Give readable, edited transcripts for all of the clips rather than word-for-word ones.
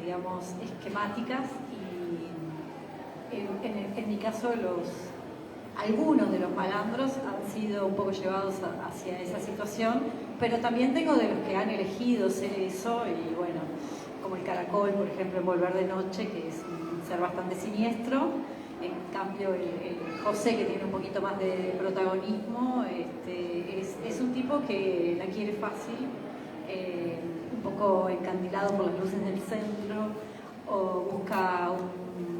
digamos, esquemáticas, y en mi caso algunos de los malandros han sido un poco llevados hacia esa situación, pero también tengo de los que han elegido ser eso, y bueno, como el caracol, por ejemplo, en Volver de Noche, que es un ser bastante siniestro. En cambio, el José, que tiene un poquito más de protagonismo, es un tipo que la quiere fácil, un poco encandilado por las luces del centro, o busca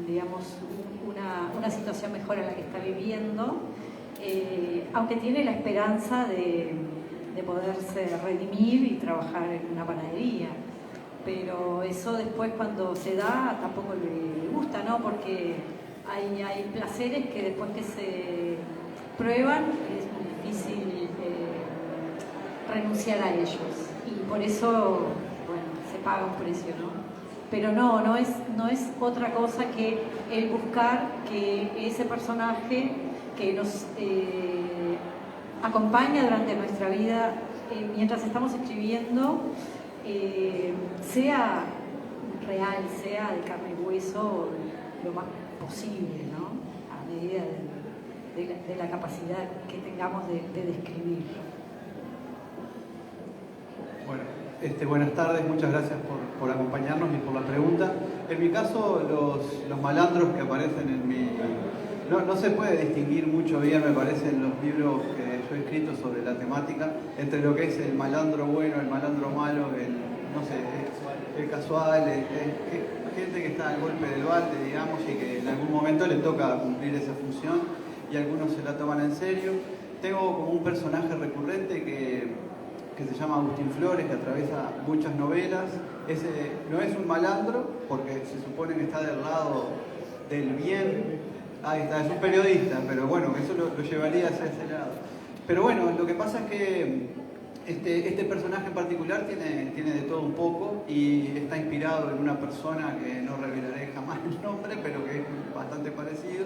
digamos, una situación mejor a la que está viviendo, aunque tiene la esperanza de poderse redimir y trabajar en una panadería. Pero eso después, cuando se da, tampoco le gusta, ¿no? Porque hay placeres que después que se prueban es muy difícil renunciar a ellos, y por eso, bueno, se paga un precio, ¿no? Pero no es otra cosa que el buscar que ese personaje que nos acompaña durante nuestra vida, mientras estamos escribiendo, sea real, sea de carne y hueso lo más posible, ¿no? A medida de la capacidad que tengamos de describir. Bueno, buenas tardes, muchas gracias por acompañarnos y por la pregunta. En mi caso, los malandros que aparecen en mi... No se puede distinguir mucho bien, me parece, en los libros que yo he escrito sobre la temática, entre lo que es el malandro bueno, el malandro malo, el casual, gente que está al golpe del balde, digamos, y que en algún momento le toca cumplir esa función, y algunos se la toman en serio. Tengo como un personaje recurrente que se llama Agustín Flores, que atraviesa muchas novelas. Ese no es un malandro, porque se supone que está del lado del bien. Ahí está, es un periodista, pero bueno, eso lo llevaría hacia ese lado. Pero bueno, lo que pasa es que este personaje en particular tiene de todo un poco, y está inspirado en una persona que no revelaré jamás el nombre, pero que es bastante parecido.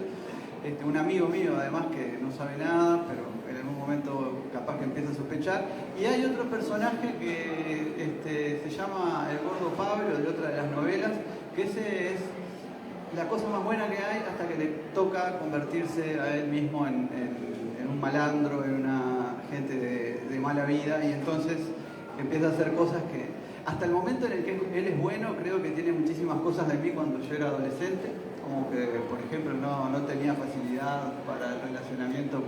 Un amigo mío, además, que no sabe nada, pero en algún momento capaz que empieza a sospechar. Y hay otro personaje que se llama el Gordo Pablo, de otra de las novelas, que ese es la cosa más buena que hay, hasta que le toca convertirse a él mismo en un malandro, en una gente de mala vida, y entonces empieza a hacer cosas que, hasta el momento en el que él es bueno, creo que tiene muchísimas cosas de mí cuando yo era adolescente, como que, por ejemplo, no tenía facilidad para el relacionamiento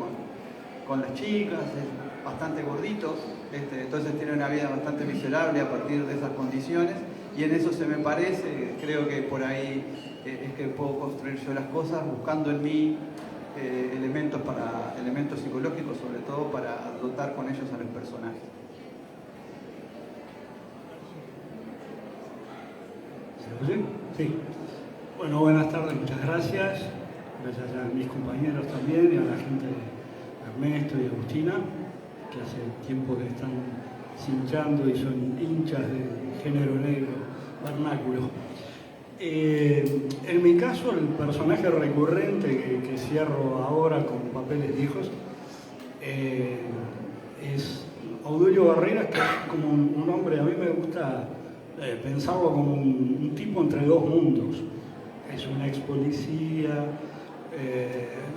con las chicas, es bastante gordito, entonces tiene una vida bastante miserable a partir de esas condiciones, y en eso se me parece. Creo que por ahí es que puedo construir yo las cosas, buscando en mí elementos psicológicos, sobre todo, para dotar con ellos a los personajes. Sí. Bueno, buenas tardes, muchas gracias. Gracias a mis compañeros también, y a la gente de Ernesto y Agustina, que hace tiempo que están cinchando y son hinchas del género negro vernáculo. En mi caso, el personaje recurrente que cierro ahora con Papeles Viejos es Audulio Barreras, que es como un hombre, a mí me gusta pensarlo como un tipo entre dos mundos. Es un ex policía,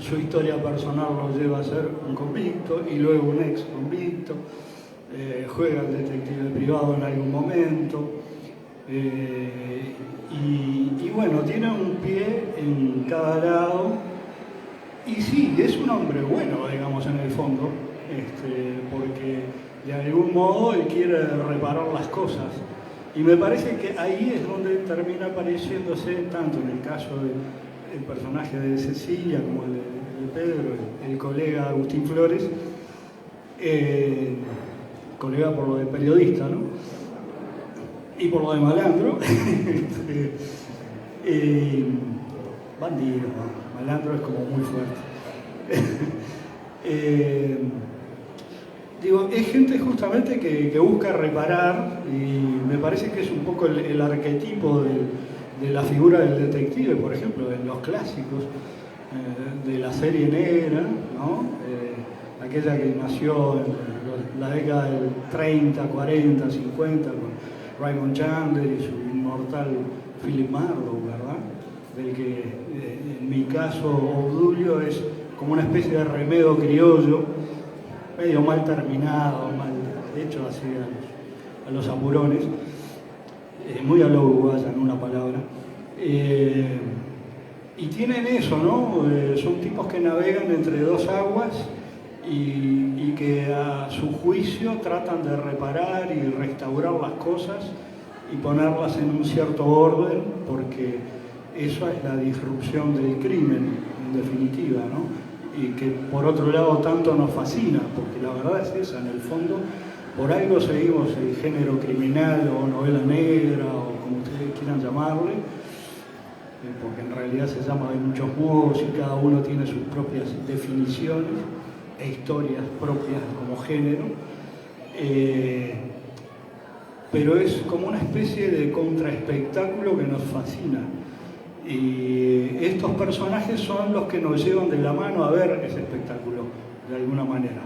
su historia personal lo lleva a ser un convicto y luego un ex convicto, juega al detective privado en algún momento, y bueno, tiene un pie en cada lado, y sí, es un hombre bueno, digamos, en el fondo, porque de algún modo él quiere reparar las cosas. Y me parece que ahí es donde termina apareciéndose, tanto en el caso del personaje de Cecilia como el de Pedro, el colega Agustín Flores, colega por lo de periodista, ¿no? Y por lo de malandro. Bandido, malandro es como muy fuerte. Digo, es gente justamente que busca reparar, y me parece que es un poco el arquetipo de la figura del detective, por ejemplo, en los clásicos de la serie negra, ¿no? Aquella que nació en la década del 30, 40, 50, Raymond Chandler y su inmortal Philip Marlowe, ¿verdad? Del que en mi caso Obdulio es como una especie de remedo criollo, medio mal terminado, mal hecho así a los apurones, muy a lo uruguaya en una palabra. Y tienen eso, ¿no? Son tipos que navegan entre dos aguas y que a su juicio tratan de reparar y restaurar las cosas y ponerlas en un cierto orden, porque eso es la disrupción del crimen, en definitiva, ¿no? Y que por otro lado tanto nos fascina, porque la verdad es esa, en el fondo, por algo seguimos el género criminal o novela negra o como ustedes quieran llamarle, porque en realidad se llama de muchos modos y cada uno tiene sus propias definiciones e historias propias como género, pero es como una especie de contraespectáculo que nos fascina. Y estos personajes son los que nos llevan de la mano a ver ese espectáculo, de alguna manera.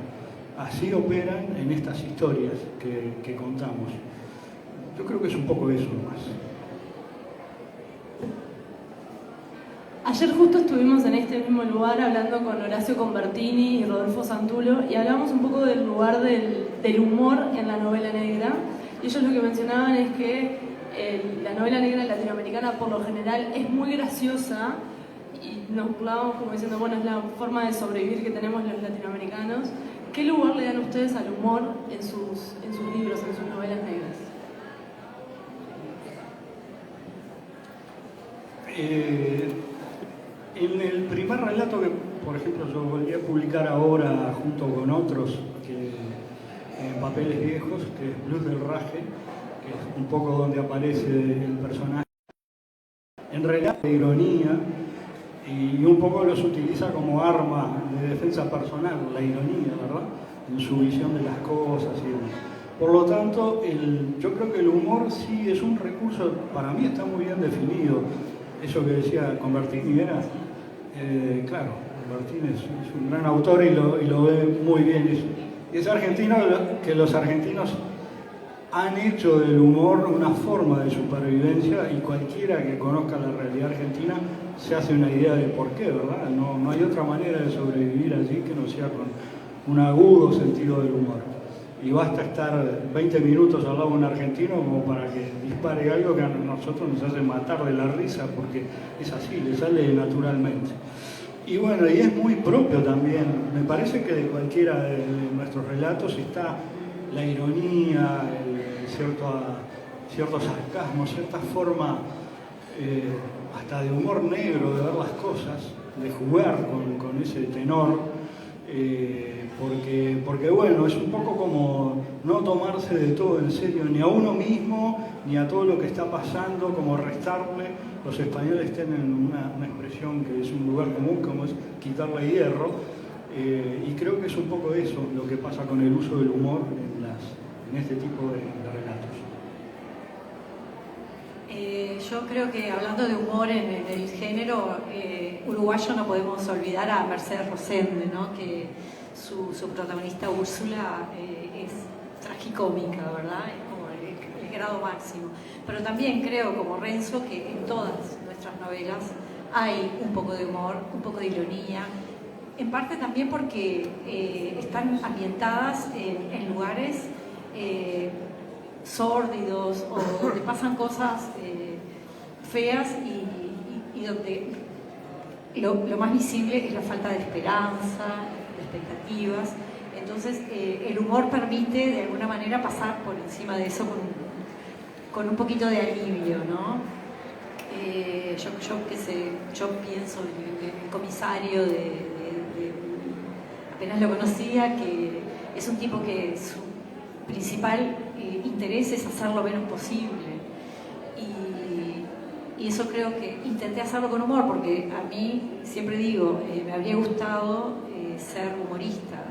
Así operan en estas historias que contamos. Yo creo que es un poco eso más. Ayer justo estuvimos en este mismo lugar hablando con Horacio Convertini y Rodolfo Santulo y hablamos un poco del lugar del humor en la novela negra. Y ellos lo que mencionaban es que la novela negra latinoamericana por lo general es muy graciosa y nos burlábamos como diciendo, bueno, es la forma de sobrevivir que tenemos los latinoamericanos. ¿Qué lugar le dan ustedes al humor en sus libros, en sus novelas negras? En el primer relato que, por ejemplo, yo volví a publicar ahora junto con otros en papeles viejos, que es Blues del Raje, que es un poco donde aparece el personaje, en realidad de ironía, y un poco los utiliza como arma de defensa personal, la ironía, ¿verdad? En su visión de las cosas y demás. Por lo tanto, yo creo que el humor sí es un recurso, para mí está muy bien definido. Eso que decía Convertini era, claro, Convertini es un gran autor y lo ve muy bien. Es argentino, que los argentinos han hecho del humor una forma de supervivencia y cualquiera que conozca la realidad argentina se hace una idea de por qué, ¿verdad? No hay otra manera de sobrevivir allí que no sea con un agudo sentido del humor. Y basta estar 20 minutos al lado de un argentino como para que dispare algo que a nosotros nos hace matar de la risa, porque es así, le sale naturalmente. Y bueno, y es muy propio también, me parece que de cualquiera de nuestros relatos está la ironía, cierto sarcasmo, cierta forma hasta de humor negro de ver las cosas, de jugar con ese tenor, porque bueno, es un poco como no tomarse de todo en serio, ni a uno mismo, ni a todo lo que está pasando, como restarle. Los españoles tienen una expresión que es un lugar común, como es quitarle hierro, y creo que es un poco eso lo que pasa con el uso del humor en este tipo de relatos. Yo creo que hablando de humor en el género uruguayo no podemos olvidar a Mercedes Rosende, ¿no? Que su protagonista Úrsula es tragicómica, ¿verdad? Es como el grado máximo. Pero también creo, como Renzo, que en todas nuestras novelas hay un poco de humor, un poco de ironía, en parte también porque están ambientadas en lugares sórdidos o donde pasan cosas feas y donde lo más visible es la falta de esperanza, de expectativas. Entonces el humor permite de alguna manera pasar por encima de eso con un poquito de alivio, ¿no? Yo pienso en el comisario apenas lo conocía, que es un tipo que su principal interés es hacer lo menos posible. Y eso creo que intenté hacerlo con humor, porque a mí, siempre digo, me habría gustado ser humorista.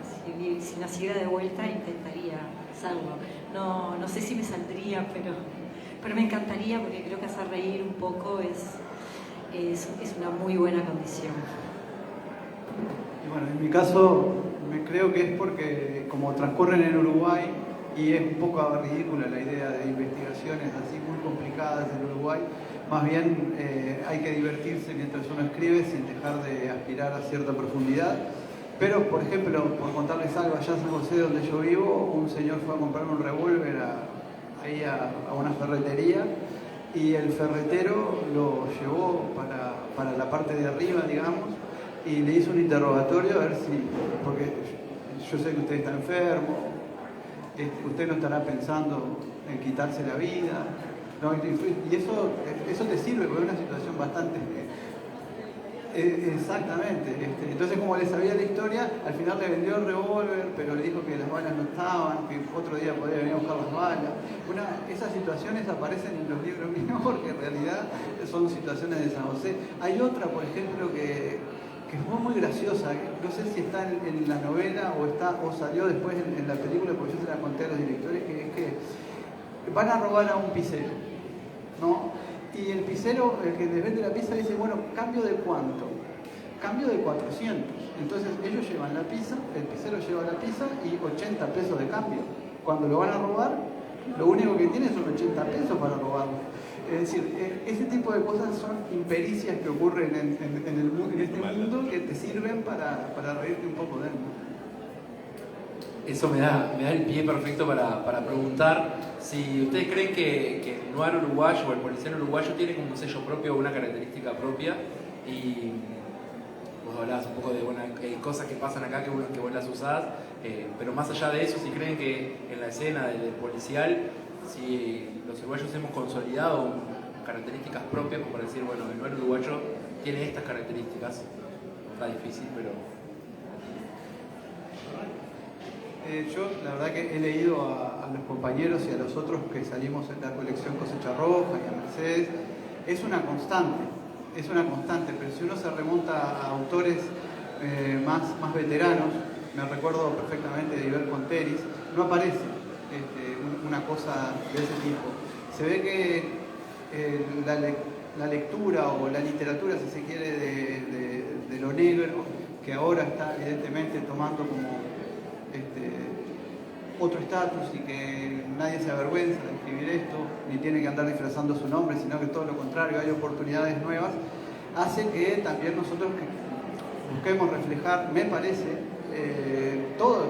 Si naciera de vuelta, intentaría hacerlo. No sé si me saldría, pero me encantaría, porque creo que hacer reír un poco es una muy buena condición. Y bueno, en mi caso, creo que es porque como transcurren en Uruguay, y es un poco ridícula la idea de investigaciones así muy complicadas en Uruguay. Más bien hay que divertirse mientras uno escribe sin dejar de aspirar a cierta profundidad. Pero, por ejemplo, por contarles algo, allá en San José, donde yo vivo, un señor fue a comprar un revólver ahí a una ferretería, y el ferretero lo llevó para la parte de arriba, digamos, y le hizo un interrogatorio a ver si, porque yo sé que usted está enfermo, usted no estará pensando en quitarse la vida, ¿no? Y eso te sirve porque es una situación bastante... Exactamente. Entonces, como le sabía la historia, al final le vendió el revólver, pero le dijo que las balas no estaban, que otro día podía venir a buscar las balas. Esas situaciones aparecen en los libros míos porque en realidad son situaciones de San José. Hay otra, por ejemplo, que fue muy graciosa, no sé si está en la novela o salió después en la película, porque yo se la conté a los directores, que es que van a robar a un pizzero, ¿no? Y el pizzero, el que les vende la pizza, dice, bueno, ¿cambio de cuánto? Cambio de 400. Entonces ellos llevan la pizza, el pizzero lleva la pizza y 80 pesos de cambio. Cuando lo van a robar, lo único que tiene son 80 pesos para robarlo. Es decir, ese tipo de cosas son impericias que ocurren en este mundo que te sirven para reírte un poco de él. Eso me da el pie perfecto para preguntar si ustedes creen que el noir uruguayo o el policial uruguayo tiene como un sello propio o una característica propia, y vos hablabas un poco de cosas que pasan acá que vos las usás, pero más allá de eso, si creen que en la escena del policial, si los uruguayos hemos consolidado características propias, como para decir, bueno, el noir uruguayo tiene estas características. Está difícil, pero... Yo la verdad que he leído a los compañeros y a los otros que salimos en la colección Cosecha Roja y a Mercedes. Es una constante, pero si uno se remonta a autores más veteranos, me recuerdo perfectamente de Iber Conteris, no aparece una cosa de ese tipo. Se ve que la lectura o la literatura, si se quiere, de lo negro, que ahora está evidentemente tomando como otro estatus y que nadie se avergüenza de escribir esto, ni tiene que andar disfrazando su nombre, sino que todo lo contrario, hay oportunidades nuevas, hace que también nosotros busquemos reflejar, me parece, todo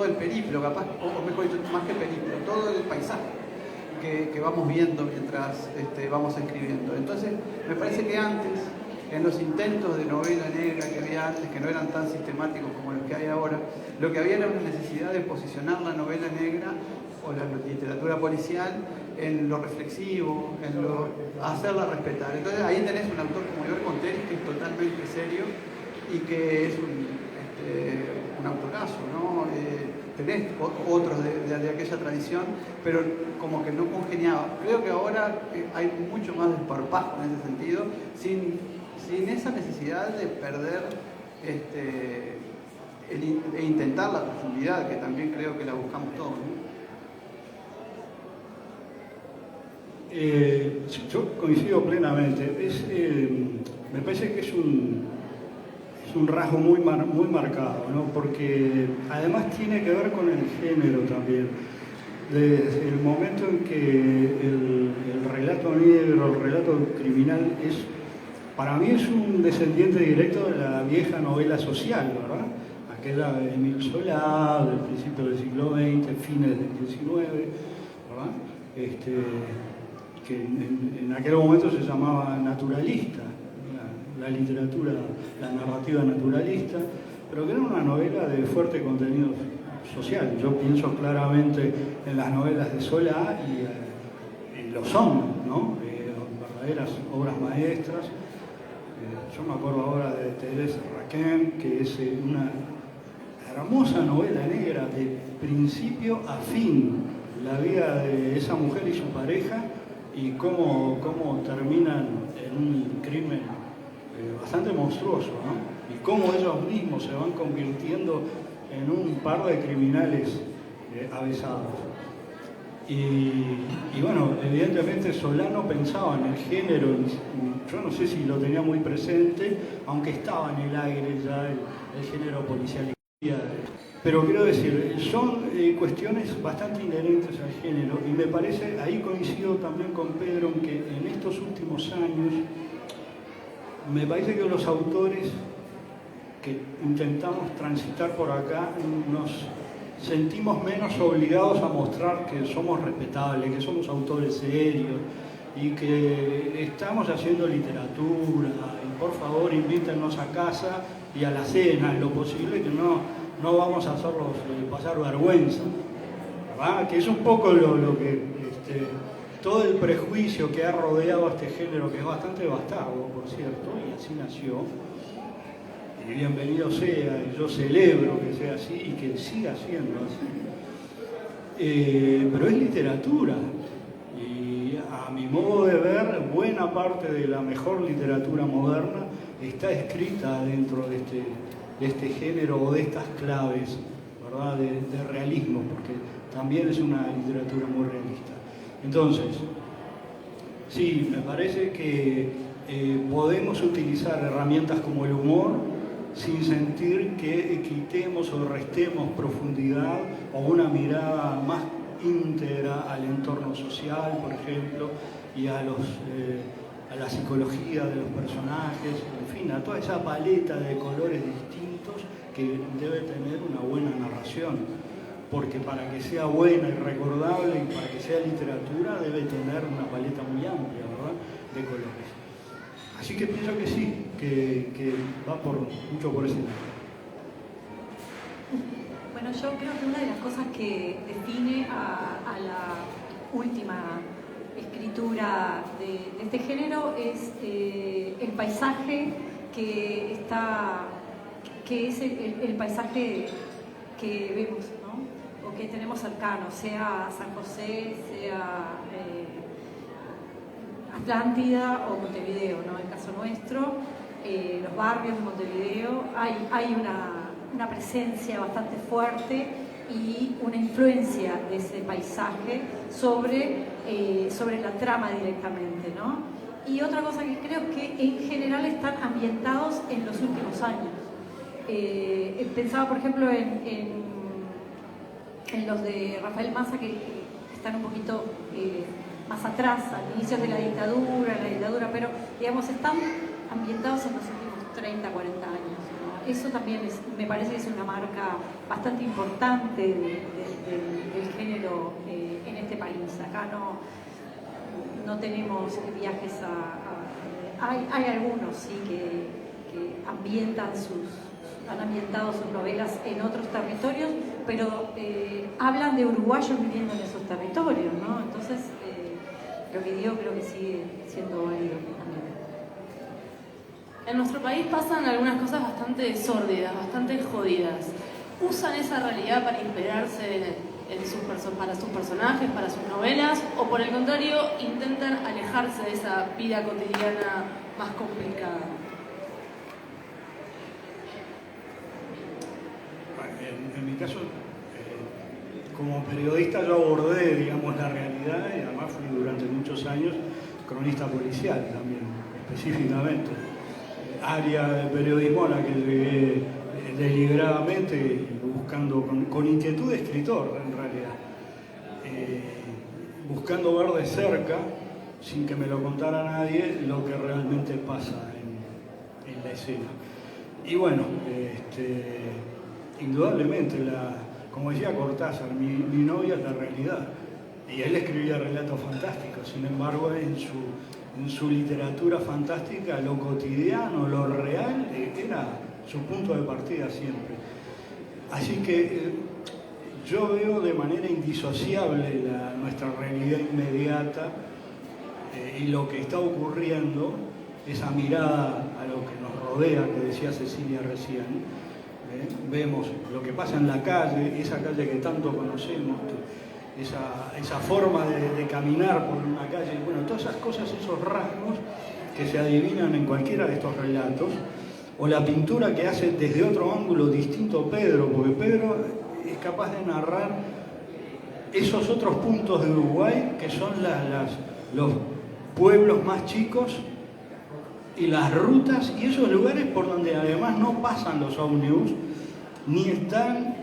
el periplo, capaz, o mejor dicho, más que periplo, todo el paisaje que vamos viendo mientras vamos escribiendo. Entonces, me parece que antes, en los intentos de novela negra que había antes, que no eran tan sistemáticos como los que hay ahora, lo que había era una necesidad de posicionar la novela negra o la literatura policial en lo reflexivo, hacerla respetar. Entonces ahí tenés un autor como Iber Conteris, que es totalmente serio y que es un autorazo, ¿no? Tenés otros de aquella tradición, pero como que no congeniaba. Creo que ahora hay mucho más desparpajo en ese sentido, sin esa necesidad de perder e intentar la profundidad, que también creo que la buscamos todos, ¿no? Yo coincido plenamente. Me parece que es un rasgo muy marcado, ¿no? Porque además tiene que ver con el género también. Desde el momento en que el relato negro, el relato criminal para mí es un descendiente directo de la vieja novela social, ¿verdad? Aquella de Émile Zola, del principio del siglo XX, fines del XIX, ¿verdad? Que en aquel momento se llamaba naturalista, la literatura, la narrativa naturalista, pero que era una novela de fuerte contenido social. Yo pienso claramente en las novelas de Zola y lo son, ¿no? Verdaderas obras maestras. Yo me acuerdo ahora de Thérèse Raquin, que es una hermosa novela negra de principio a fin, la vida de esa mujer y su pareja y cómo terminan en un crimen bastante monstruoso, ¿no? Y cómo ellos mismos se van convirtiendo en un par de criminales avesados. Y bueno, evidentemente Solano pensaba en el género, yo no sé si lo tenía muy presente, aunque estaba en el aire ya el género policial. Pero quiero decir, son cuestiones bastante inherentes al género y me parece, ahí coincido también con Pedro, en que en estos últimos años me parece que los autores que intentamos transitar por acá nos sentimos menos obligados a mostrar que somos respetables, que somos autores serios y que estamos haciendo literatura y por favor invítennos a casa y a la cena en lo posible, que no vamos a hacerlos pasar vergüenza, ¿verdad? Que es un poco lo que todo el prejuicio que ha rodeado a este género, que es bastante bastardo, por cierto, y así nació, y bienvenido sea, y yo celebro que sea así y que siga siendo así. Pero es literatura, y a mi modo de ver, buena parte de la mejor literatura moderna está escrita dentro de este género o de estas claves, ¿verdad? De realismo, porque también es una literatura muy realista. Entonces, sí, me parece que podemos utilizar herramientas como el humor sin sentir que quitemos o restemos profundidad o una mirada más íntegra al entorno social, por ejemplo, y a la psicología de los personajes, en fin, a toda esa paleta de colores distintos que debe tener una buena narración. Porque para que sea buena y recordable y para que sea literatura debe tener una paleta muy amplia, ¿verdad?, de colores. Así que pienso que sí, que va mucho por ese lado. Bueno, yo creo que una de las cosas que define a la última escritura de este género es el paisaje que es el paisaje que vemos, ¿no? O que tenemos cercano, sea San José, sea Atlántida o Montevideo, ¿no? En el caso nuestro, los barrios de Montevideo, hay una presencia bastante fuerte y una influencia de ese paisaje sobre la trama directamente, ¿no? Y otra cosa que creo es que en general están ambientados en los últimos años. Pensaba, por ejemplo, en los de Rafael Mazza, que están un poquito más atrás, al inicio de la dictadura, pero digamos, están ambientados en los últimos 30, 40 años, ¿no? Eso también me parece que es una marca bastante importante del género en este país. Acá no tenemos viajes hay algunos, sí, que han ambientado sus novelas en otros territorios, pero hablan de uruguayos viviendo en esos territorios, ¿no? Entonces, lo que digo creo que sigue siendo válido también. En nuestro país pasan algunas cosas bastante sórdidas, bastante jodidas. ¿Usan esa realidad para inspirarse para sus personajes, para sus novelas, o por el contrario, intentan alejarse de esa vida cotidiana más complicada? En mi caso, como periodista yo abordé, digamos, la realidad y además fui durante muchos años cronista policial también, específicamente. Área de periodismo a la que llegué deliberadamente, buscando, con inquietud de escritor en realidad, buscando ver de cerca, sin que me lo contara nadie, lo que realmente pasa en la escena. Y bueno, indudablemente, como decía Cortázar, mi novia es la realidad. Y él escribía relatos fantásticos, sin embargo, en su literatura fantástica, lo cotidiano, lo real, era su punto de partida siempre. Así que yo veo de manera indisociable nuestra realidad inmediata y lo que está ocurriendo, esa mirada a lo que nos rodea, que decía Cecilia recién. Vemos lo que pasa en la calle, esa calle que tanto conocemos, esa forma de caminar por una calle, bueno, todas esas cosas, esos rasgos que se adivinan en cualquiera de estos relatos, o la pintura que hace desde otro ángulo distinto Pedro, porque Pedro es capaz de narrar esos otros puntos de Uruguay que son los pueblos más chicos y las rutas y esos lugares por donde además no pasan los ómnibus ni están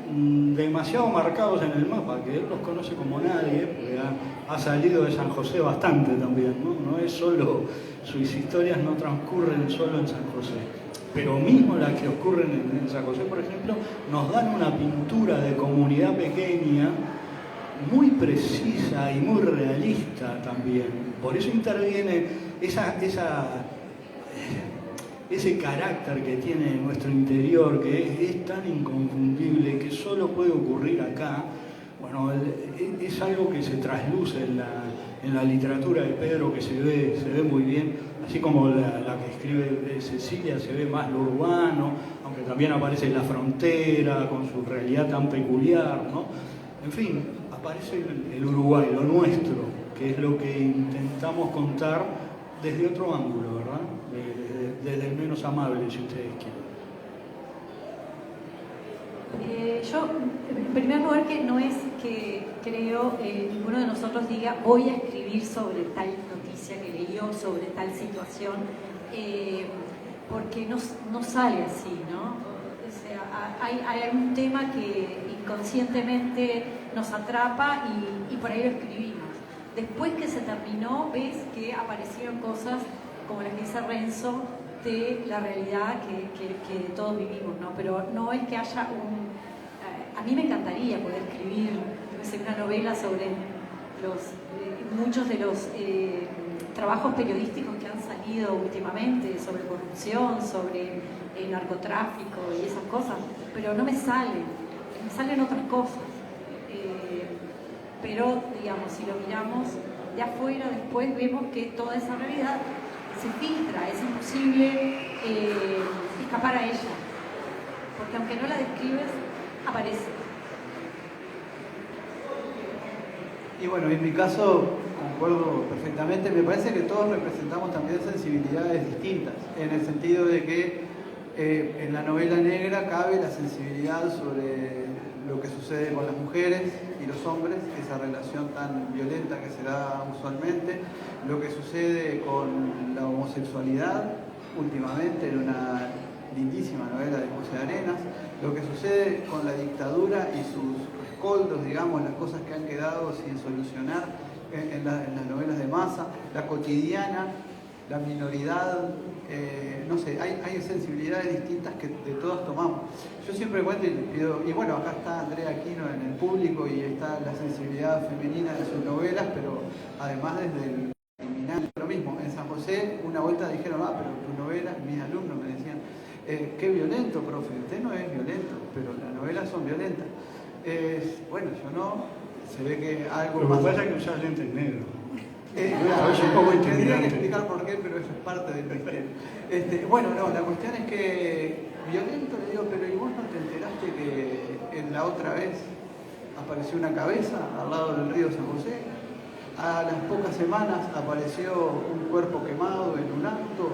demasiado marcados en el mapa, que él los conoce como nadie, porque ha salido de San José bastante también, ¿no? No es solo, sus historias no transcurren solo en San José, pero mismo las que ocurren en San José, por ejemplo, nos dan una pintura de comunidad pequeña muy precisa y muy realista también. Por eso interviene ese carácter que tiene nuestro interior, que es tan inconfundible, que solo puede ocurrir acá. Bueno, es algo que se trasluce en la literatura de Pedro, que se ve muy bien, así como la que escribe Cecilia se ve más lo urbano, aunque también aparece la frontera con su realidad tan peculiar, ¿no? En fin, aparece el Uruguay, lo nuestro, que es lo que intentamos contar desde otro ángulo, ¿verdad? Desde el menos amable, si ustedes quieren. Yo, en primer lugar, que no es que creo ninguno de nosotros diga voy a escribir sobre tal noticia que leyó, sobre tal situación, porque no sale así, ¿no? O sea, hay algún tema que inconscientemente nos atrapa y por ahí lo escribimos. Después que se terminó, ves que aparecieron cosas como las que dice Renzo, de la realidad que todos vivimos, ¿no? Pero no es que haya a mí me encantaría poder escribir una novela sobre muchos de los trabajos periodísticos que han salido últimamente, sobre corrupción, sobre narcotráfico y esas cosas, pero no me salen otras cosas. Pero, digamos, si lo miramos de afuera, después vemos que toda esa realidad se filtra, es imposible escapar a ella, porque aunque no la describes, aparece. Y bueno, en mi caso, concuerdo perfectamente, me parece que todos representamos también sensibilidades distintas, en el sentido de que en la novela negra cabe la sensibilidad sobre lo que sucede con las mujeres y los hombres, esa relación tan violenta que se da usualmente, lo que sucede con la homosexualidad últimamente en una lindísima novela de José Arenas, lo que sucede con la dictadura y sus rescoldos, digamos, las cosas que han quedado sin solucionar en las novelas de Massa, la cotidiana, la minoridad, no sé, hay sensibilidades distintas que de todas tomamos. Yo siempre cuento y les pido, y bueno, acá está Andrea Aquino en el público y está la sensibilidad femenina de sus novelas, pero además desde el criminal, lo mismo. En San José una vuelta dijeron, pero tu novela, mis alumnos me decían, qué violento, profe, usted no es violento, pero las novelas son violentas. Bueno, yo no, se ve que algo Lo más... que pasa es que usas lentes negros. Claro, es un poco tendría que intimidante. explicar por qué, pero eso es parte del misterio. Bueno, no, la cuestión es que violento, le digo, pero ¿y vos no te enteraste que en la otra vez apareció una cabeza al lado del río San José? A las pocas semanas apareció un cuerpo quemado en un acto,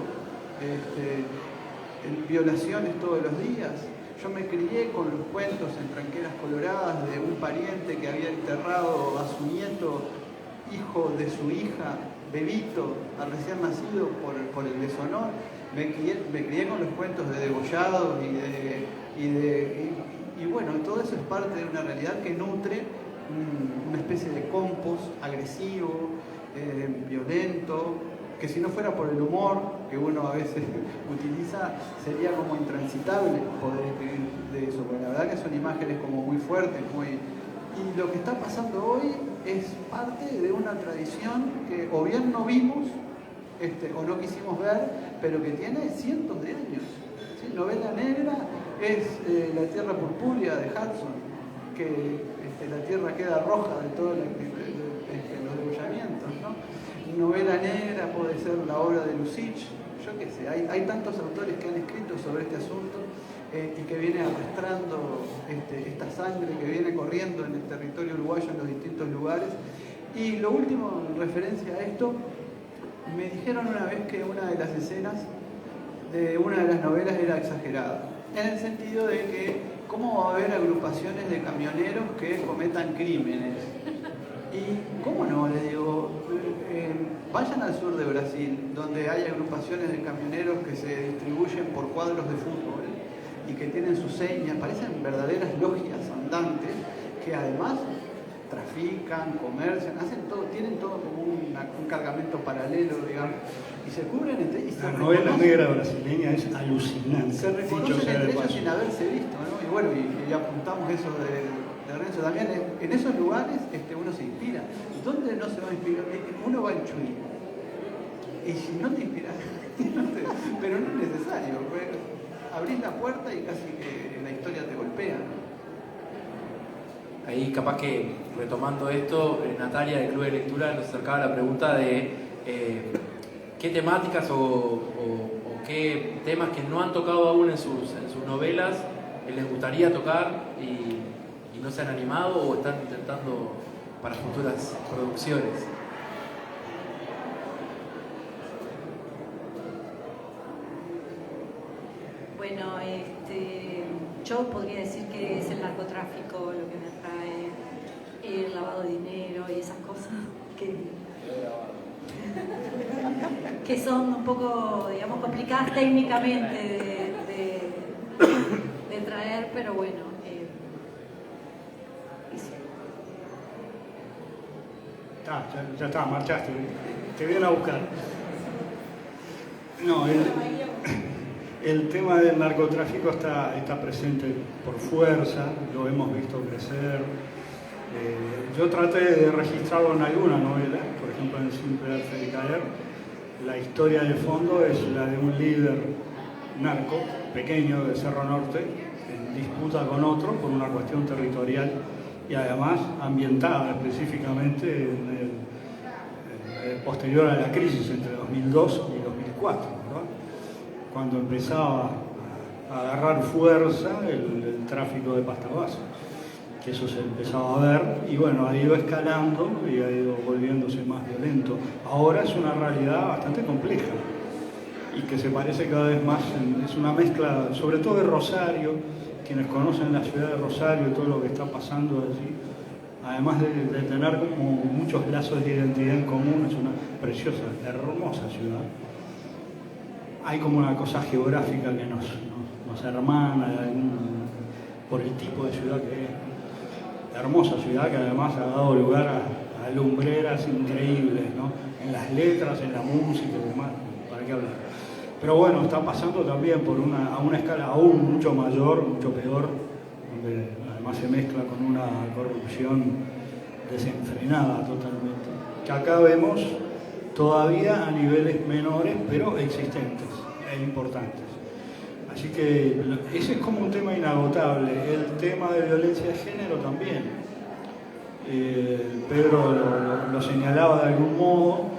en violaciones todos los días. Yo me crié con los cuentos en Tranqueras Coloradas de un pariente que había enterrado a su nieto, hijo de su hija, bebito, al recién nacido por el deshonor. Me crié con los cuentos de degollados y bueno, todo eso es parte de una realidad que nutre una especie de compost agresivo, violento, que si no fuera por el humor que uno a veces utiliza, sería como intransitable poder escribir de eso, porque la verdad que son imágenes como muy fuertes, y lo que está pasando hoy es parte de una tradición que o bien no vimos o no quisimos ver, pero que tiene cientos de años. ¿Sí? Novela negra es La tierra purpúrea de Hudson, que la tierra queda roja de todos los degollamientos, ¿no? Novela negra puede ser la obra de Lucic, yo qué sé, hay tantos autores que han escrito sobre este asunto y que viene arrastrando esta sangre que viene corriendo en el territorio uruguayo en los distintos lugares. Y lo último en referencia a esto, me dijeron una vez que una de las escenas de una de las novelas era exagerada, en el sentido de que cómo va a haber agrupaciones de camioneros que cometan crímenes. Y cómo no, le digo, vayan al sur de Brasil, donde hay agrupaciones de camioneros que se distribuyen por cuadros de fútbol y y que tienen sus señas, parecen verdaderas logias andantes que además trafican, comercian, hacen todo, tienen todo como un cargamento paralelo, digamos, y se cubren entre ellos. La novela negra brasileña es alucinante. Se reconocen entre ellos sin haberse visto, ¿no? Y bueno, y apuntamos eso de Renzo también, en esos lugares uno se inspira. ¿Dónde no se va a inspirar? Uno va en Chuy. Y si no te inspiras, pero no es necesario. Abrís la puerta y casi que la historia te golpea, ¿no? Ahí capaz que retomando esto, Natalia del Club de Lectura nos acercaba la pregunta de qué temáticas o qué temas que no han tocado aún en sus novelas les gustaría tocar y no se han animado o están intentando para futuras producciones. Bueno, yo podría decir que es el narcotráfico lo que me atrae, el lavado de dinero y esas cosas que son un poco, digamos, complicadas técnicamente de traer, pero bueno. Ya está, marchaste. Te vienen a buscar. No, el tema del narcotráfico está presente por fuerza, lo hemos visto crecer. Yo traté de registrarlo en alguna novela, por ejemplo en Simple Arte de Caer. La historia de fondo es la de un líder narco pequeño de Cerro Norte en disputa con otro por una cuestión territorial y además ambientada específicamente posterior a la crisis entre 2002 y 2004, ¿no? Cuando empezaba a agarrar fuerza el tráfico de pasta base, que eso se empezaba a ver y bueno, ha ido escalando y ha ido volviéndose más violento. Ahora es una realidad bastante compleja y que se parece cada vez más, es una mezcla, sobre todo de Rosario, quienes conocen la ciudad de Rosario y todo lo que está pasando allí, además de tener como muchos lazos de identidad en común, es una preciosa, hermosa ciudad. Hay como una cosa geográfica que nos hermana por el tipo de ciudad que es. Hermosa ciudad que además ha dado lugar a lumbreras increíbles, ¿no? En las letras, en la música y demás, para qué hablar. Pero bueno, está pasando también a una escala aún mucho mayor, mucho peor, donde además se mezcla con una corrupción desenfrenada totalmente. Que acá vemos todavía a niveles menores, pero existentes e importantes. Así que ese es como un tema inagotable. El tema de violencia de género también. Pedro lo señalaba de algún modo.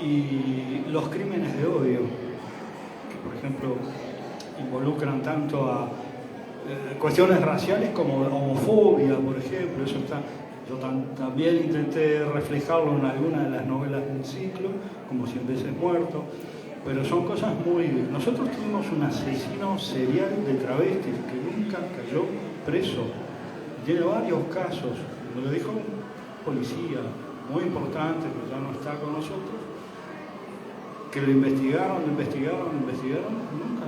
Y los crímenes de odio, que por ejemplo involucran tanto a cuestiones raciales como homofobia, por ejemplo. Eso está. Yo también intenté reflejarlo en alguna de las novelas del ciclo, como 100 veces muerto. Pero son cosas muy... Nosotros tuvimos un asesino serial de travestis que nunca cayó preso. Tiene varios casos. Me lo dijo un policía muy importante que ya no está con nosotros, que lo investigaron, nunca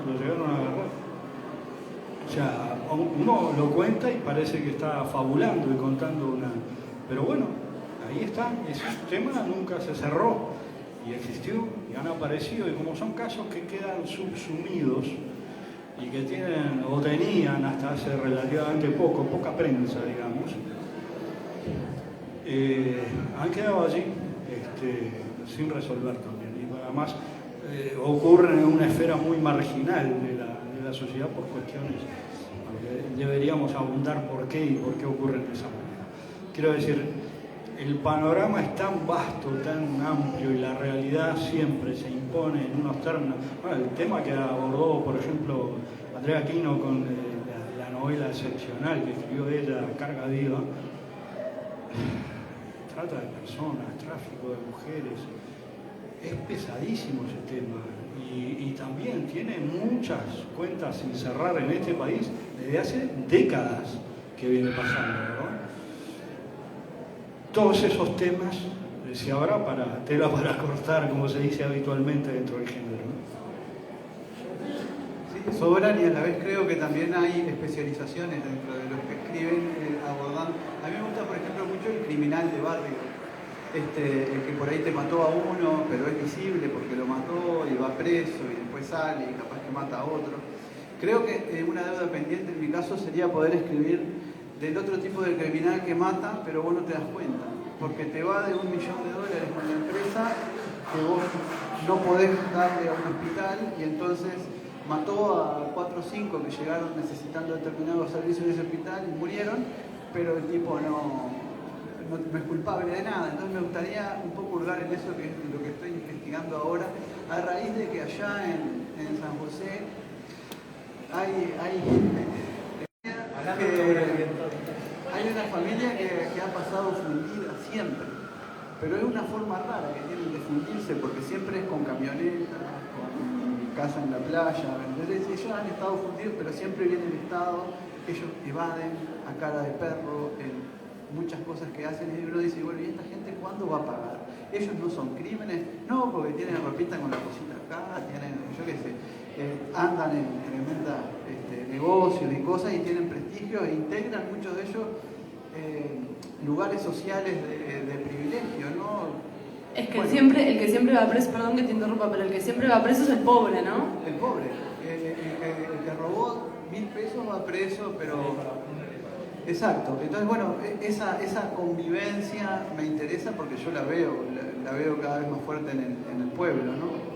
lo llegaron a agarrar. O sea, uno lo cuenta y parece que está fabulando y contando una... Pero bueno, ahí está. Ese tema nunca se cerró. Y existió, y han aparecido, y como son casos que quedan subsumidos y que tienen o tenían hasta hace relativamente poca prensa, digamos, han quedado allí sin resolver también. Y además ocurren en una esfera muy marginal de la sociedad por cuestiones que deberíamos abundar por qué y por qué ocurren de esa manera. Quiero decir, el panorama es tan vasto, tan amplio y la realidad siempre se impone en unos términos. Bueno, el tema que abordó, por ejemplo, Andrea Aquino con la novela excepcional que escribió ella, Carga Viva, trata de personas, tráfico de mujeres, es pesadísimo ese tema y también tiene muchas cuentas sin cerrar en este país desde hace décadas que viene pasando, ¿no? Todos esos temas se habrá tela para cortar, como se dice habitualmente dentro del género, ¿no? Sí, sobran, y a la vez creo que también hay especializaciones dentro de los que escriben abordando. A mí me gusta, por ejemplo, mucho el criminal de barrio, el que por ahí te mató a uno, pero es visible porque lo mató y va preso y después sale y capaz que mata a otro. Creo que una deuda pendiente en mi caso sería poder escribir del otro tipo de criminal que mata, pero vos no te das cuenta, porque te va de $1 millón con la empresa que vos no podés darle a un hospital, y entonces mató a 4 o 5 que llegaron necesitando determinados servicios de ese hospital y murieron, pero el tipo no es culpable de nada. Entonces me gustaría un poco hurgar en eso, que es lo que estoy investigando ahora, a raíz de que allá en San José hay una familia que ha pasado fundida siempre, pero es una forma rara que tienen de fundirse, porque siempre es con camionetas, con casa en la playa. Entonces ellos han estado fundidos, pero siempre viene el Estado, ellos evaden a cara de perro en muchas cosas que hacen, y uno dice, bueno, ¿y esta gente cuándo va a pagar? Ellos no son crímenes, no, porque tienen ropita con la cosita acá, tienen, yo qué sé, andan en tremendas negocios y cosas, y tienen prestigio, e integran muchos de ellos lugares sociales de privilegio, ¿no? Es que bueno, el que siempre va preso, perdón que te interrumpa, pero el que siempre va preso es el pobre, ¿no? El pobre, el que robó 1.000 pesos va preso, pero... Exacto, entonces bueno, esa convivencia me interesa porque yo la veo cada vez más fuerte en el pueblo, ¿no?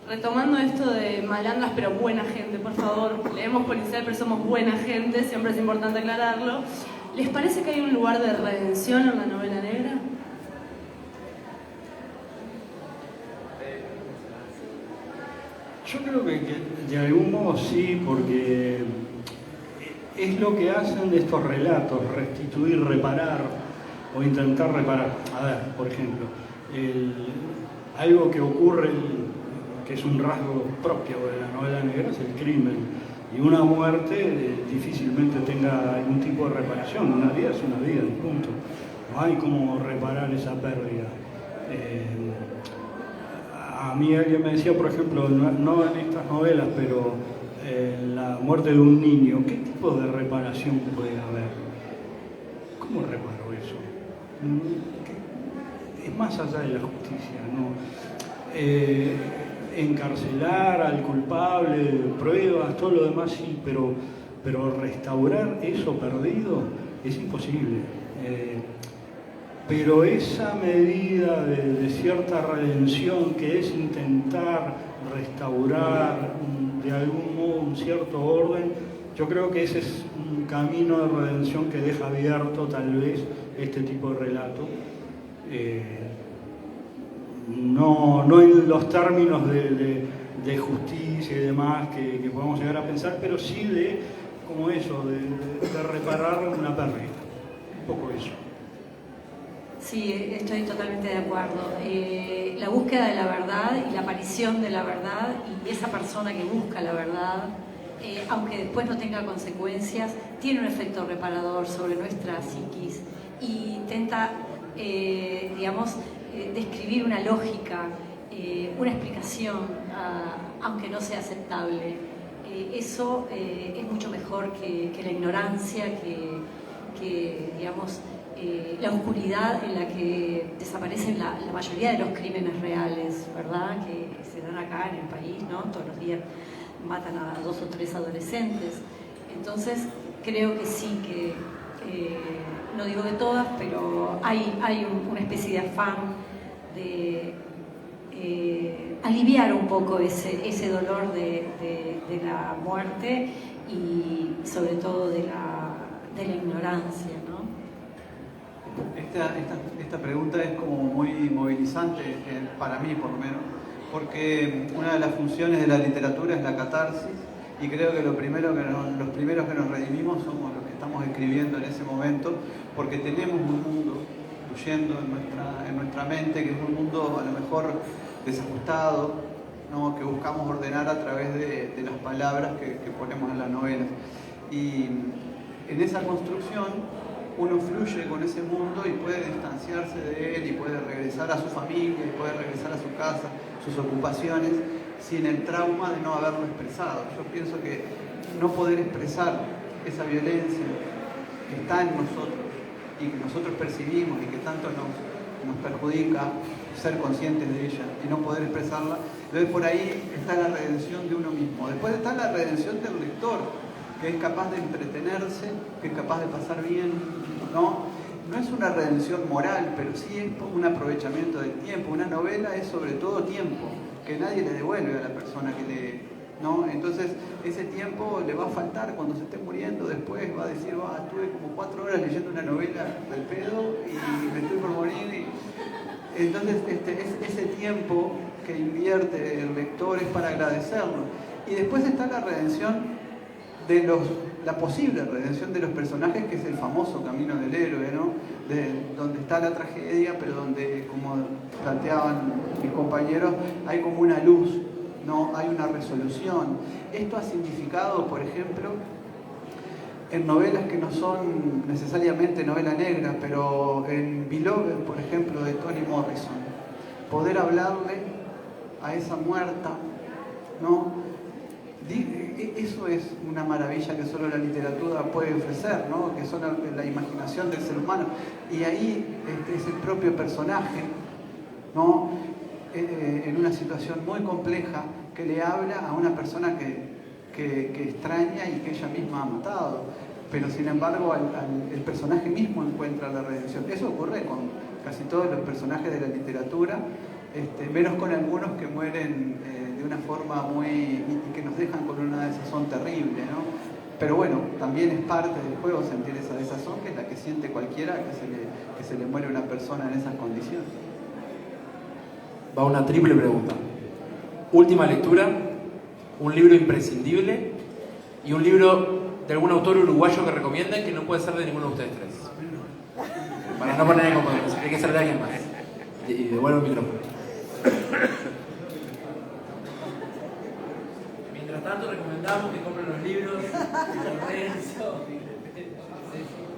Retomando esto de malandras pero buena gente, por favor, leemos policial pero somos buena gente, siempre es importante aclararlo. ¿Les parece que hay un lugar de redención en la novela negra? Yo creo que de algún modo sí, porque es lo que hacen de estos relatos, restituir, reparar o intentar reparar. A ver, por ejemplo, algo que ocurre, que es un rasgo propio de la novela negra, es el crimen. Y una muerte difícilmente tenga algún tipo de reparación. Una vida es una vida, punto. No hay cómo reparar esa pérdida. A mí alguien me decía, por ejemplo, no en estas novelas, pero la muerte de un niño, ¿qué tipo de reparación puede haber? ¿Cómo reparo eso? Es más allá de la justicia, ¿no? Encarcelar al culpable, pruebas, todo lo demás sí, pero restaurar eso perdido es imposible. Pero esa medida de cierta redención, que es intentar restaurar de algún modo un cierto orden, yo creo que ese es un camino de redención que deja abierto tal vez este tipo de relato. No en los términos de justicia y demás que podemos llegar a pensar, pero sí de como eso, de reparar una pérdida. Un poco eso. Sí, estoy totalmente de acuerdo. La búsqueda de la verdad y la aparición de la verdad, y esa persona que busca la verdad, aunque después no tenga consecuencias, tiene un efecto reparador sobre nuestra psiquis y intenta, describir una lógica, una explicación, aunque no sea aceptable. Eso es mucho mejor que la ignorancia, que la oscuridad en la que desaparecen la mayoría de los crímenes reales, ¿verdad? Que se dan acá en el país, ¿no? Todos los días matan a 2 o 3 adolescentes. Entonces, creo que sí, que no digo de todas, pero hay una especie de afán de aliviar un poco ese dolor de la muerte y sobre todo de la ignorancia, ¿no? Esta pregunta es como muy movilizante, para mí por lo menos, porque una de las funciones de la literatura es la catarsis, y creo que los primeros que nos redimimos somos los que estamos escribiendo en ese momento, porque tenemos un mundo fluyendo en nuestra mente, que es un mundo a lo mejor desajustado, ¿no? Que buscamos ordenar a través de las palabras que ponemos en las novelas. Y en esa construcción uno fluye con ese mundo y puede distanciarse de él, y puede regresar a su familia, y puede regresar a su casa, sus ocupaciones, sin el trauma de no haberlo expresado. Yo pienso que no poder expresar esa violencia que está en nosotros y que nosotros percibimos y que tanto nos perjudica ser conscientes de ella y no poder expresarla, entonces por ahí está la redención de uno mismo. Después está la redención del lector, que es capaz de entretenerse, que es capaz de pasar bien, ¿no? No es una redención moral, pero sí es un aprovechamiento del tiempo. Una novela es sobre todo tiempo, que nadie le devuelve a la persona que lee, ¿no? Entonces ese tiempo le va a faltar cuando se esté muriendo. Después va a decir, estuve como 4 horas leyendo una novela del pedo y me estoy por morir. Entonces ese tiempo que invierte el lector es para agradecerlo. Y después está la redención de la posible redención de los personajes, que es el famoso camino del héroe, ¿no? Donde está la tragedia, pero donde, como planteaban mis compañeros, hay como una luz, ¿no? Hay una resolución. Esto ha significado, por ejemplo, en novelas que no son necesariamente novela negra, pero en Beloved, por ejemplo, de Toni Morrison, poder hablarle a esa muerta, ¿no? Eso es una maravilla que solo la literatura puede ofrecer, ¿no? Que son la imaginación del ser humano. Y ahí es el propio personaje, ¿no? En una situación muy compleja, que le habla a una persona que extraña y que ella misma ha matado. Pero sin embargo el personaje mismo encuentra la redención. Eso ocurre con casi todos los personajes de la literatura, menos con algunos que mueren de una forma y que nos dejan con una desazón terrible, ¿no? Pero bueno, también es parte del juego sentir esa desazón, que es la que siente cualquiera que se le muere una persona en esas condiciones. Va una triple pregunta. Última lectura, un libro imprescindible y un libro de algún autor uruguayo que recomienden, que no puede ser de ninguno de ustedes tres. Para no poner en competencia, hay que ser de alguien más. Y devuelvo el micrófono. Mientras tanto, recomendamos que compren los libros de Renzo.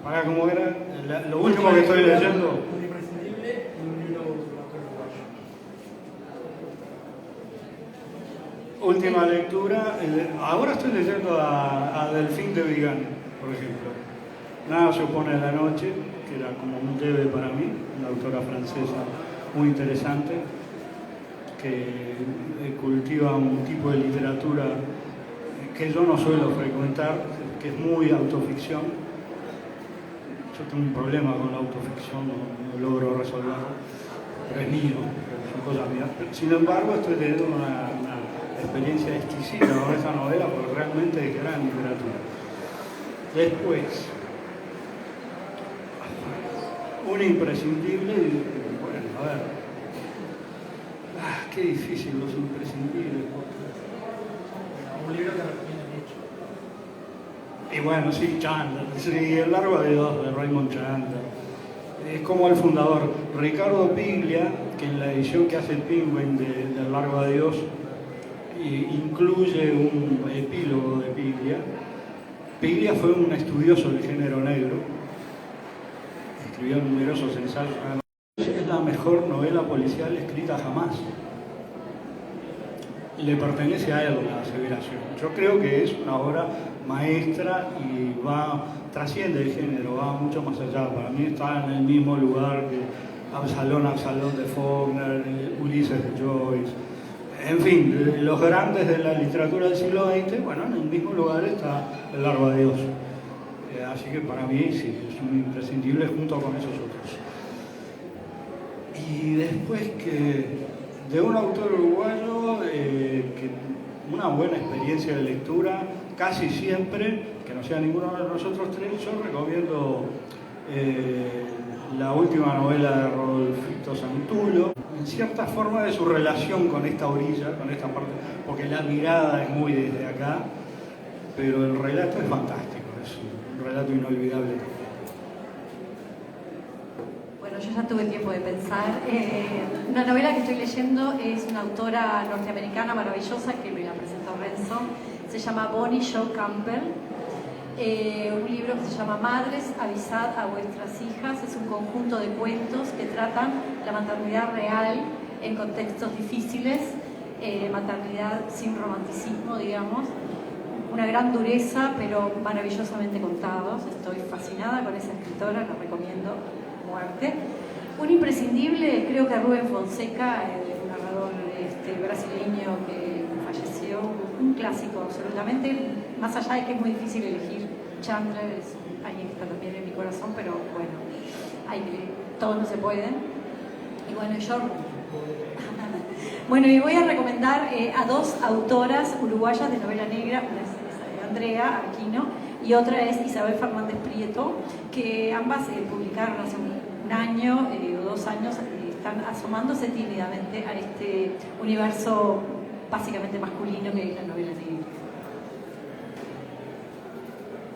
Para como era, lo último que estoy leyendo. Un imprescindible y un libro de un autor uruguayo. Última lectura. Ahora estoy leyendo a Delphine de Vigan, por ejemplo. Nada se opone a la noche, que era como un debe para mí, una autora francesa muy interesante, que cultiva un tipo de literatura que yo no suelo frecuentar, que es muy autoficción. Yo tengo un problema con la autoficción, no logro resolverlo, pero es mío, son cosas mías. Sin embargo, estoy teniendo una experiencia exquisita con esta novela, porque realmente es gran literatura. Después, un imprescindible, bueno, a ver, qué difícil los imprescindibles. Un libro que recomiendo mucho. Y bueno, sí, Chandler, sí, El largo de Dios de Raymond Chandler. Es como el fundador, Ricardo Piglia, que en la edición que hace Penguin del Largo de Dios, incluye un epílogo de Piglia. Piglia fue un estudioso del género negro, escribió numerosos ensayos. Es la mejor novela policial escrita jamás. Le pertenece a él la aseveración. Yo creo que es una obra maestra y trasciende el género, va mucho más allá. Para mí está en el mismo lugar que Absalón de Faulkner, Ulises de Joyce. En fin, los grandes de la literatura del siglo XX, bueno, en el mismo lugar está El largo de Dios. Así que para mí sí, es un imprescindible junto con esos otros. Y después de un autor uruguayo, que una buena experiencia de lectura, casi siempre, que no sea ninguno de nosotros tres, yo recomiendo la última novela de Rodolfito Santulo, en cierta forma de su relación con esta orilla, con esta parte, porque la mirada es muy desde acá, pero el relato es fantástico, es un relato inolvidable. Bueno, yo ya tuve tiempo de pensar. Una novela que estoy leyendo es una autora norteamericana maravillosa que me la presentó Renzo. Se llama Bonnie Jo Campbell. Un libro que se llama Madres, avisad a vuestras hijas. Es un conjunto de cuentos que tratan la maternidad real en contextos difíciles. maternidad sin romanticismo, digamos. Una gran dureza, pero maravillosamente contados. Estoy fascinada con esa escritora, la recomiendo a muerte. Un imprescindible, creo que Rubén Fonseca, el narrador brasileño que falleció, un clásico absolutamente, más allá de que es muy difícil elegir. Chandler es alguien que está también en mi corazón, pero bueno, todos no se pueden. Y bueno, yo... Bueno, y voy a recomendar a dos autoras uruguayas de novela negra, una es Andrea Aquino y otra es Isabel Fernández Prieto, que ambas publicaron hace un año o 2 años, están asomándose tímidamente a este universo básicamente masculino que es la novela negra.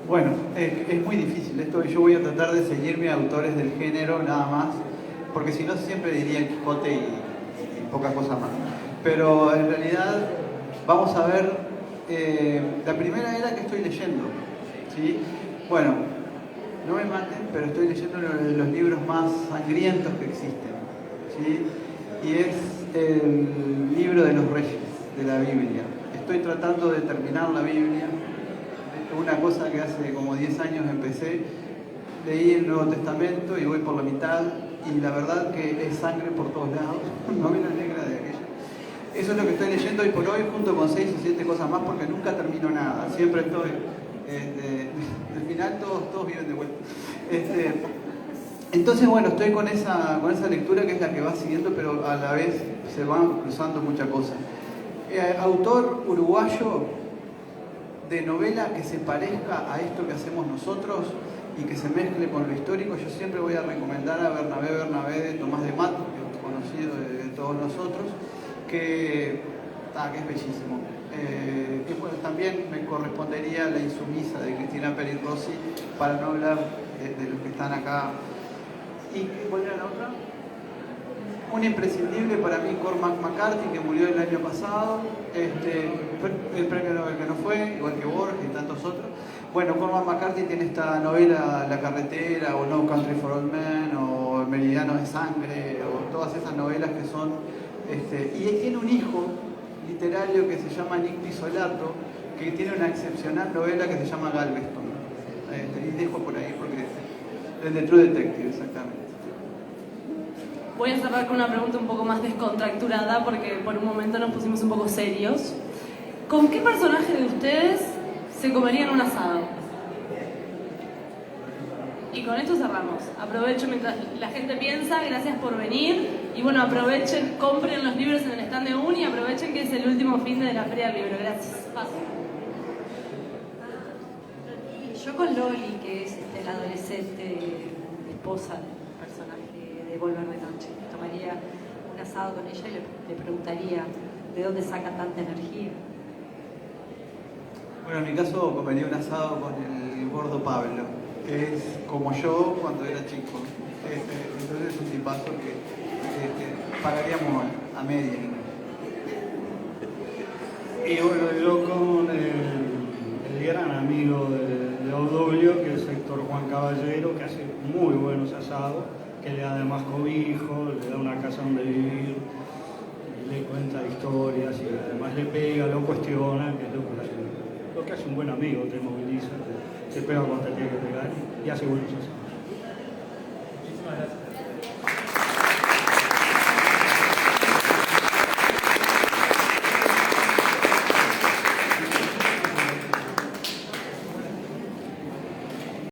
Bueno, es muy difícil esto, yo voy a tratar de seguirme a autores del género nada más, porque si no siempre diría el Quijote y poca cosa más. Pero en realidad vamos a ver la primera era que estoy leyendo, ¿sí? Bueno, no me maten, pero estoy leyendo uno de los libros más sangrientos que existen, ¿sí? Y es el libro de los Reyes, de la Biblia. Estoy tratando de terminar la Biblia, una cosa que hace como 10 años empecé. Leí el Nuevo Testamento y voy por la mitad, y la verdad que es sangre por todos lados, novela negra de aquella. Eso es lo que estoy leyendo hoy por hoy, junto con 6 o 7 cosas más, porque nunca termino nada. Siempre estoy... al final todos viven de vuelta. Entonces, bueno, estoy con esa lectura que es la que va siguiendo, pero a la vez se van cruzando muchas cosas. Autor uruguayo de novela que se parezca a esto que hacemos nosotros y que se mezcle con lo histórico, yo siempre voy a recomendar a Bernabé de Tomás de Mato, que es conocido de todos nosotros, que es bellísimo. Y bueno, también me correspondería La insumisa de Cristina Peri Rossi, para no hablar de los que están acá. ¿Y cuál era la otra? Un imprescindible para mí, Cormac McCarthy, que murió el año pasado, el premio Nobel que no fue, igual que Borges y tantos otros. Bueno, Cormac McCarthy tiene esta novela La carretera, o No Country for Old Men, o Meridiano de Sangre, o todas esas novelas que son... y él tiene un hijo literario que se llama Nick Pizzolatto, que tiene una excepcional novela que se llama Galveston. Y dejo por ahí porque es de True Detective, exactamente. Voy a cerrar con una pregunta un poco más descontracturada, porque por un momento nos pusimos un poco serios. ¿Con qué personaje de ustedes se comerían un asado? Y con esto cerramos. Aprovecho mientras la gente piensa, gracias por venir. Y bueno, aprovechen, compren los libros en el stand de Uni, aprovechen que es el último fin de la Feria del Libro. Gracias. Paso. Yo con Loli, que es la adolescente esposa del personaje de Volver de Noche, tomaría un asado con ella y le preguntaría de dónde saca tanta energía. Bueno, en mi caso comería un asado con el gordo Pablo, que es como yo cuando era chico. Entonces es un tipazo que pagaríamos a media. Y bueno, yo con el gran amigo de Obdulio, que es Héctor Juan Caballero, que hace muy buenos asados, que le da además cobijo, le da una casa donde vivir, le cuenta historias y además le pega, lo cuestiona, que es lo que hace un buen amigo, te moviliza, te pega cuando te tiene que pegar y hace buenos asados. Muchísimas gracias.